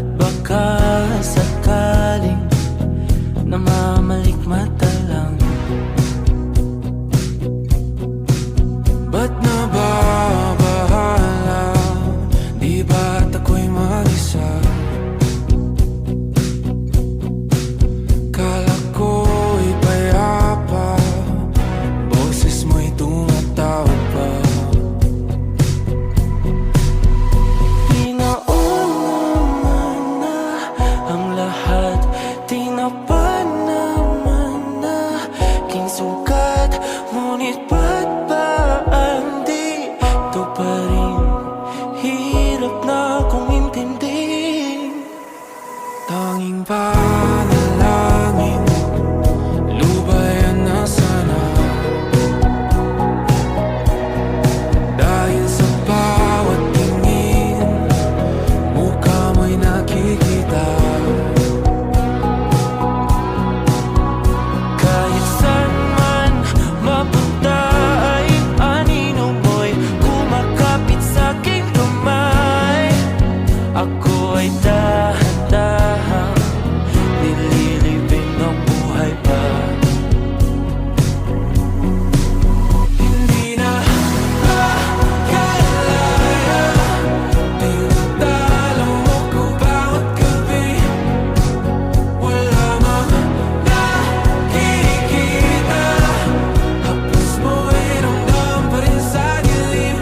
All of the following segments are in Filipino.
At baka sakaling namamalikmata lang. Ba't nababahala? Di ba't ako'y mag-isa? Kala ko'y payapa, boses mo'y tumatawag pa. Pinaon naman na ang lahat, tinapan naman na kinsukat. Ngunit ba't ba ang dito pa rin? Hirap na kong intindihin. Tanging panalangin, lubayan na sana. Dahil sa bawat tingin, mukha mo'y nakikita. Kahit saan man mapunta ay anino mo'y kumakapit sa'king kamay. Ako ay dahan-dahang nililibing ng buhay pa. Hindi na makalaya, tinatalo mo ko bawat gabi. Wala mang nakikita, haplos mo ay ramdam pa rin sa dilim.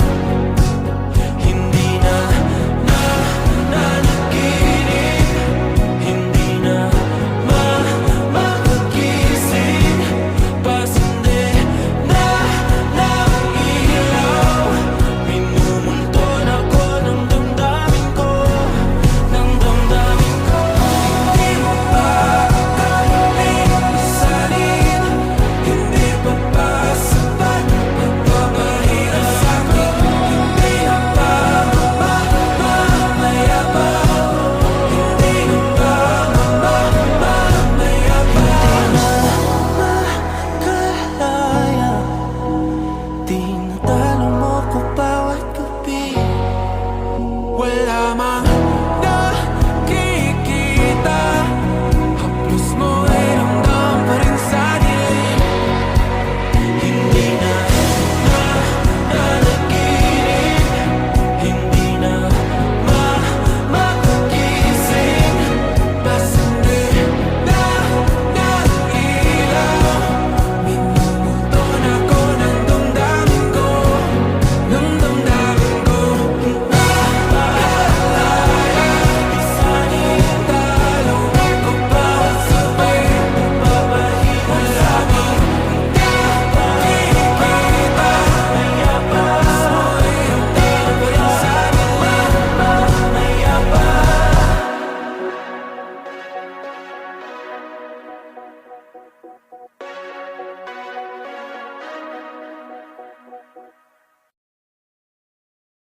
Hindi na nanaginip, hindi na makagising. Pasindi na ng ilaw, minumulton ako ng damdamin ko, ng damdamin ko. Hindi mo ba akaling isalin? Hindi pa ba sapat nagpapahirap sa'kin? Hindi na ba mamamayabang? Hindi na ba mamamayabang? Makalaya, tinatalo mo ko bawat gabi. Wala mang